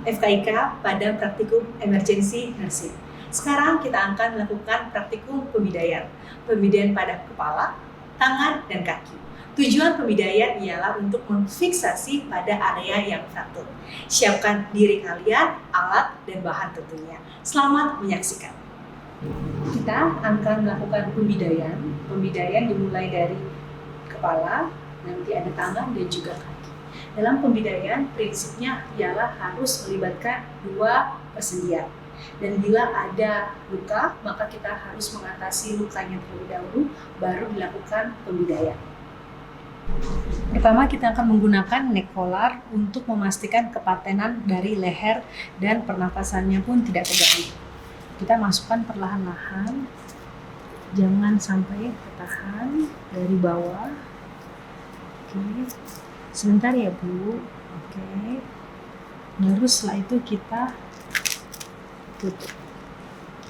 FKIK pada praktikum emergency nursing. Sekarang kita akan melakukan praktikum pembidayan. Pembidayan pada kepala, tangan, dan kaki. Tujuan pembidayan ialah untuk memfiksasi pada area yang fraktur. Siapkan diri kalian, alat, dan bahan tentunya. Selamat menyaksikan. Kita akan melakukan pembidayan. Pembidayan dimulai dari kepala, nanti ada tangan dan juga kaki. Dalam pembidayan, prinsipnya ialah harus melibatkan dua persendian. Dan bila ada luka, maka kita harus mengatasi lukanya terlebih dahulu, baru dilakukan pembidayan. Pertama, kita akan menggunakan neck collar untuk memastikan kepatenan dari leher dan pernapasannya pun tidak terganggu. Kita masukkan perlahan-lahan, jangan sampai tertahan dari bawah. Oke, sebentar ya Bu. Oke, baru setelah itu kita tutup.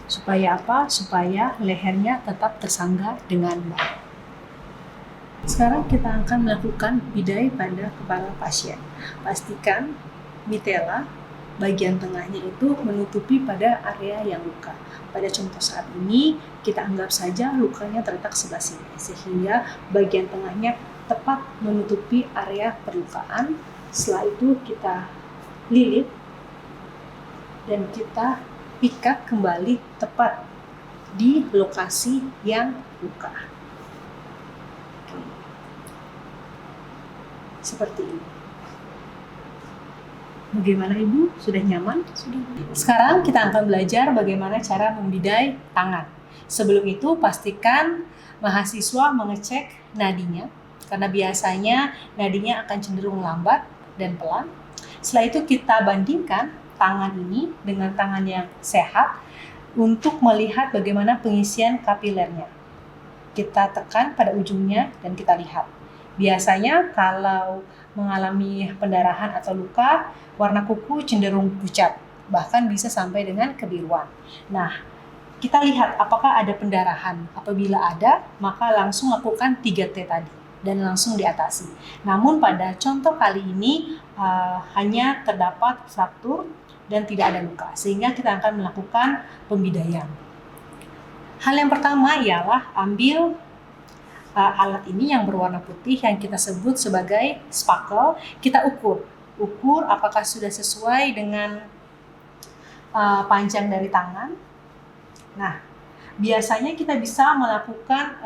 Supaya apa? Supaya lehernya tetap tersangga dengan baik. Sekarang kita akan melakukan bidai pada kepala pasien. Pastikan mitela bagian tengahnya itu menutupi pada area yang luka. Pada contoh saat ini, kita anggap saja lukanya terletak sebelah sini, sehingga bagian tengahnya tepat menutupi area perlukaan. Setelah itu kita lilit dan kita ikat kembali tepat di lokasi yang luka. Seperti ini. Bagaimana Ibu? Sudah nyaman? Sudah. Sekarang kita akan belajar bagaimana cara membidai tangan. Sebelum itu pastikan mahasiswa mengecek nadinya, karena biasanya nadinya akan cenderung lambat dan pelan. Setelah itu kita bandingkan tangan ini dengan tangan yang sehat untuk melihat bagaimana pengisian kapilernya. Kita tekan pada ujungnya dan kita lihat. Biasanya kalau mengalami pendarahan atau luka, warna kuku cenderung pucat, bahkan bisa sampai dengan kebiruan. Nah, kita lihat apakah ada pendarahan. Apabila ada, maka langsung lakukan 3T tadi dan langsung diatasi. Namun pada contoh kali ini hanya terdapat fraktur dan tidak ada luka, sehingga kita akan melakukan pembidaian. Hal yang pertama ialah ambil alat ini yang berwarna putih yang kita sebut sebagai spackle. Kita ukur apakah sudah sesuai dengan panjang dari tangan. Nah, biasanya kita bisa melakukan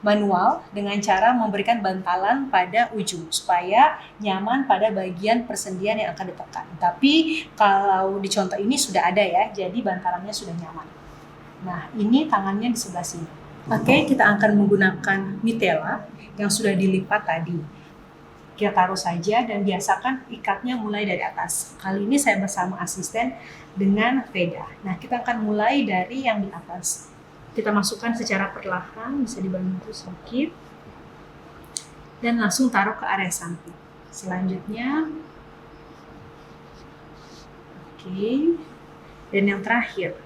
manual dengan cara memberikan bantalan pada ujung supaya nyaman pada bagian persendian yang akan ditekan. Tapi kalau di contoh ini sudah ada ya, jadi bantalannya sudah nyaman. Nah, ini tangannya di sebelah sini. Oke, kita akan menggunakan mitela yang sudah dilipat tadi. Kita taruh saja dan biasakan ikatnya mulai dari atas. Kali ini saya bersama asisten dengan Veda. Nah, kita akan mulai dari yang di atas. Kita masukkan secara perlahan, bisa dibantu sedikit. Dan langsung taruh ke area samping. Selanjutnya, oke. Dan yang terakhir.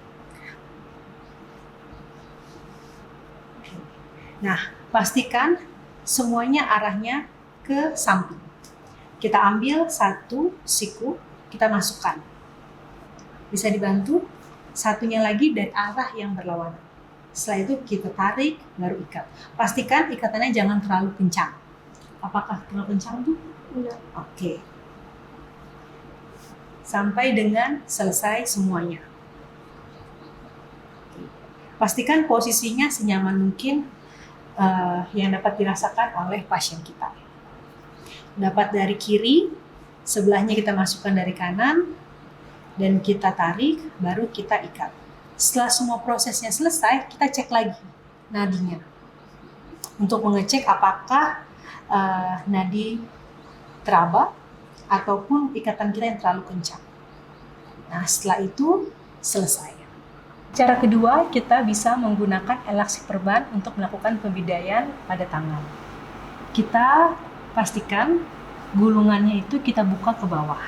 Nah, pastikan semuanya arahnya ke samping. Kita ambil satu siku, kita masukkan. Bisa dibantu, satunya lagi dari arah yang berlawanan. Setelah itu kita tarik, baru ikat. Pastikan ikatannya jangan terlalu kencang. Apakah terlalu kencang tuh? Enggak. Oke. Sampai dengan selesai semuanya. Pastikan posisinya senyaman mungkin yang dapat dirasakan oleh pasien kita. Dapat dari kiri, sebelahnya kita masukkan dari kanan, dan kita tarik, baru kita ikat. Setelah semua prosesnya selesai, kita cek lagi nadinya. Untuk mengecek apakah nadi teraba, ataupun ikatan kita yang terlalu kencang. Nah, setelah itu selesai. Cara kedua, kita bisa menggunakan elastik perban untuk melakukan pembidaian pada tangan. Kita pastikan gulungannya itu kita buka ke bawah.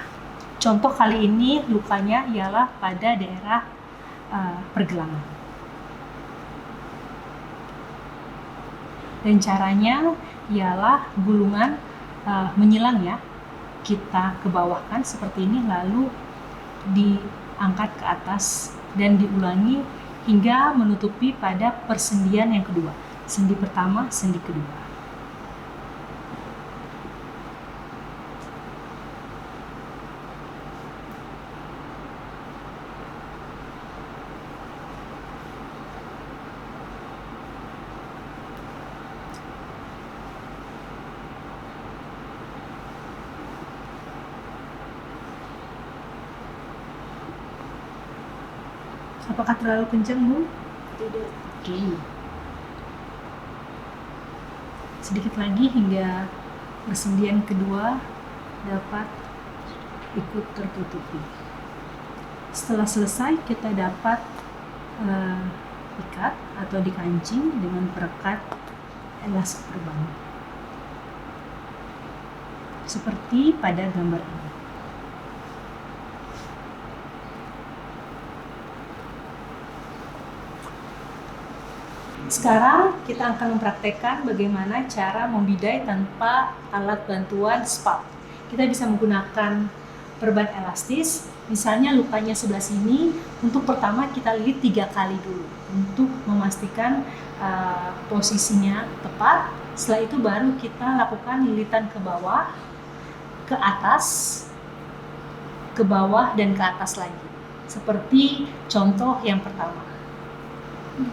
Contoh kali ini lukanya ialah pada daerah pergelangan. Dan caranya ialah gulungan menyilang ya. kita ke bawahkan seperti ini, lalu diangkat ke atas dan diulangi hingga menutupi pada persendian yang kedua. Sendi pertama, sendi kedua. Apakah terlalu kencang, Bu? Tidak. Oke. Sedikit lagi hingga persendian kedua dapat ikut tertutupi. Setelah selesai, kita dapat ikat atau dikancing dengan perekat elastik perban. Seperti pada gambar ini. Sekarang kita akan mempraktekkan bagaimana cara membidai tanpa alat bantuan SPAP. Kita bisa menggunakan perban elastis, misalnya lukanya sebelah sini, untuk pertama kita lilit 3 kali dulu untuk memastikan posisinya tepat. Setelah itu baru kita lakukan lilitan ke bawah, ke atas, ke bawah, dan ke atas lagi. Seperti contoh yang pertama.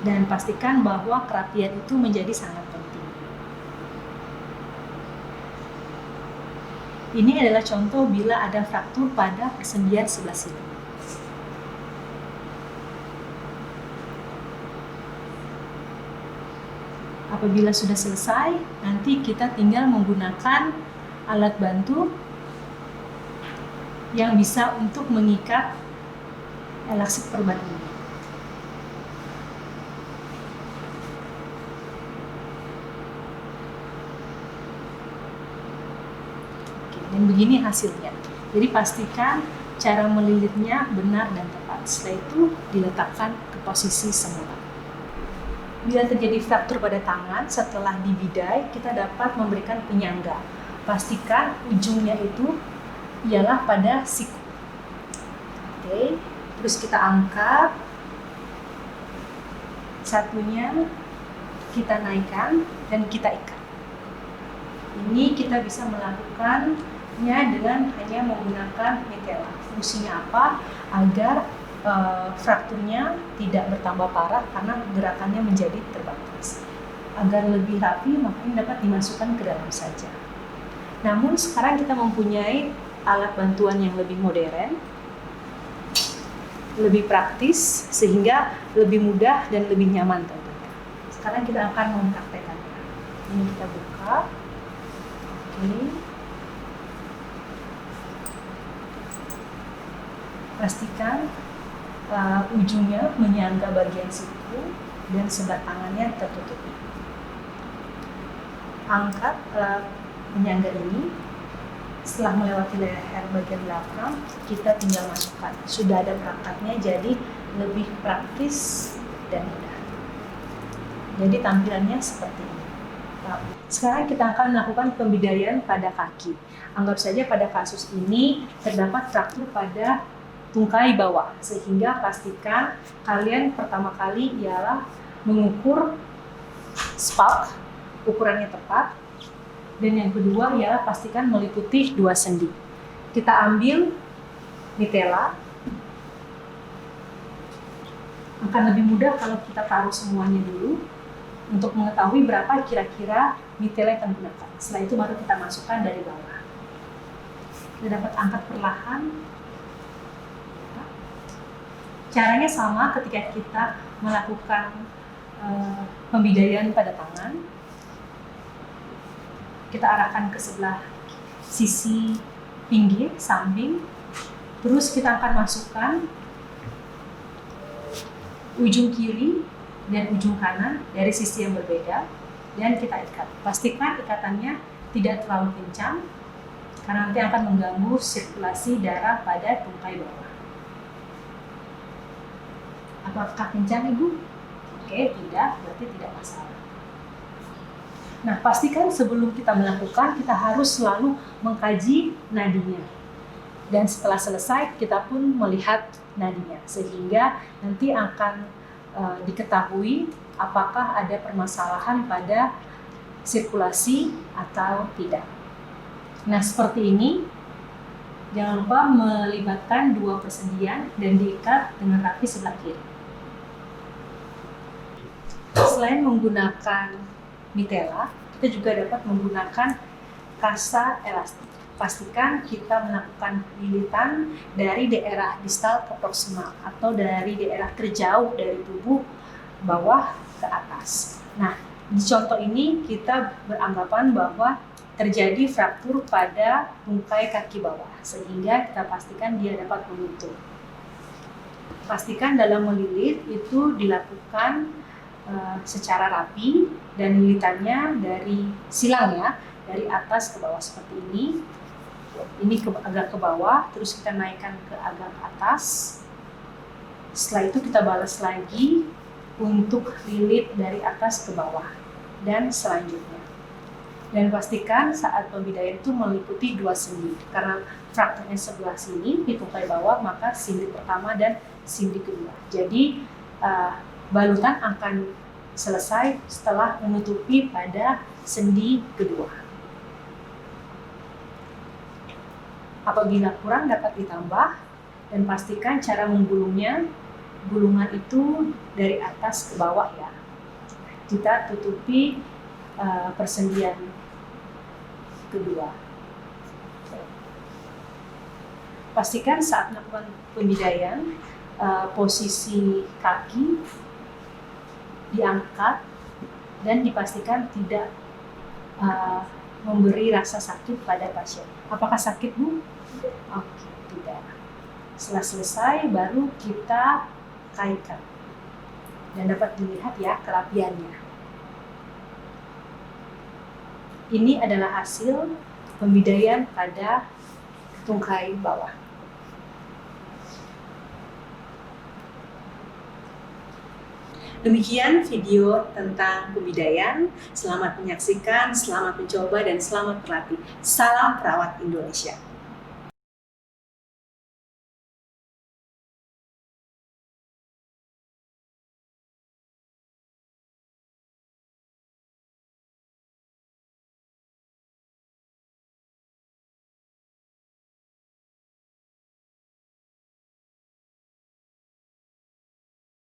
Dan pastikan bahwa kerapian itu menjadi sangat penting. Ini adalah contoh bila ada fraktur pada persendian sebelah sini. Apabila sudah selesai, nanti kita tinggal menggunakan alat bantu yang bisa untuk mengikat elastik perban ini. Dan begini hasilnya. Jadi pastikan cara melilitnya benar dan tepat. Setelah itu diletakkan ke posisi semula. Bila terjadi fraktur pada tangan setelah dibidai, kita dapat memberikan penyangga. Pastikan ujungnya itu ialah pada siku. Oke, terus kita angkat. Satunya kita naikkan dan kita ikat. Ini kita bisa melakukan dengan hanya menggunakan mitela. Fungsinya apa? Agar frakturnya tidak bertambah parah karena gerakannya menjadi terbatas. Agar lebih rapi, makanya dapat dimasukkan ke dalam saja. Namun sekarang kita mempunyai alat bantuan yang lebih modern, lebih praktis, sehingga lebih mudah dan lebih nyaman tentunya. Sekarang kita akan mempraktekannya. Ini kita buka. Oke. Pastikan ujungnya menyangga bagian siku dan sebelah tangannya tertutupi. Angkat penyangga ini. Setelah melewati leher bagian belakang, kita tinggal masukkan. Sudah ada perangkatnya, jadi lebih praktis dan mudah. Jadi tampilannya seperti ini. Sekarang kita akan melakukan pembidaian pada kaki. Anggap saja pada kasus ini terdapat fraktur pada tungkai bawah, sehingga pastikan kalian pertama kali ialah mengukur SPAP, ukurannya tepat, dan yang kedua ialah pastikan meliputi 2 sendi. Kita ambil mitela, akan lebih mudah kalau kita taruh semuanya dulu untuk mengetahui berapa kira-kira mitela yang akan digunakan. Setelah itu baru kita masukkan dari bawah. Kita dapat angkat perlahan. Caranya sama ketika kita melakukan pembidaian pada tangan. Kita arahkan ke sebelah sisi pinggir, samping. Terus kita akan masukkan ujung kiri dan ujung kanan dari sisi yang berbeda. Dan kita ikat. Pastikan ikatannya tidak terlalu kencang, karena nanti akan mengganggu sirkulasi darah pada tungkai bawah. Apakah kencang, Ibu? Oke, tidak, berarti tidak masalah. Nah, pastikan sebelum kita melakukan, kita harus selalu mengkaji nadinya. Dan setelah selesai, kita pun melihat nadinya, sehingga nanti akan diketahui apakah ada permasalahan pada sirkulasi atau tidak. Nah, seperti ini. Jangan lupa melibatkan dua persendian dan diikat dengan rapi sebelah kiri. Selain menggunakan mitela, kita juga dapat menggunakan kasa elastik. Pastikan kita melakukan lilitan dari daerah distal ke proksimal atau dari daerah terjauh dari tubuh bawah ke atas. Nah, di contoh ini kita beranggapan bahwa terjadi fraktur pada tungkai kaki bawah, sehingga kita pastikan dia dapat mengutuh. Pastikan dalam melilit itu dilakukan secara rapi dan lilitannya dari silang ya, dari atas ke bawah seperti ini. Ini agak ke bawah, terus kita naikkan ke agak atas. Setelah itu kita balas lagi untuk lilit dari atas ke bawah dan selanjutnya. Dan pastikan saat pembidaian itu meliputi dua sendi, karena frakturnya sebelah sini di tungkai bawah, maka sendi pertama dan sendi kedua. Jadi balutan akan selesai setelah menutupi pada sendi kedua. Apabila kurang dapat ditambah, dan pastikan cara menggulungnya, gulungan itu dari atas ke bawah ya. Kita tutupi persendian kedua. Pastikan saat melakukan pembidaian, posisi kaki diangkat dan dipastikan tidak memberi rasa sakit pada pasien. Apakah sakit, Bu? Oke, tidak. Setelah selesai, baru kita kaitkan. Dan dapat dilihat ya kerapiannya. Ini adalah hasil pembidaian pada tungkai bawah. Demikian video tentang pembidaian. Selamat menyaksikan, selamat mencoba, dan selamat berlatih. Salam perawat Indonesia.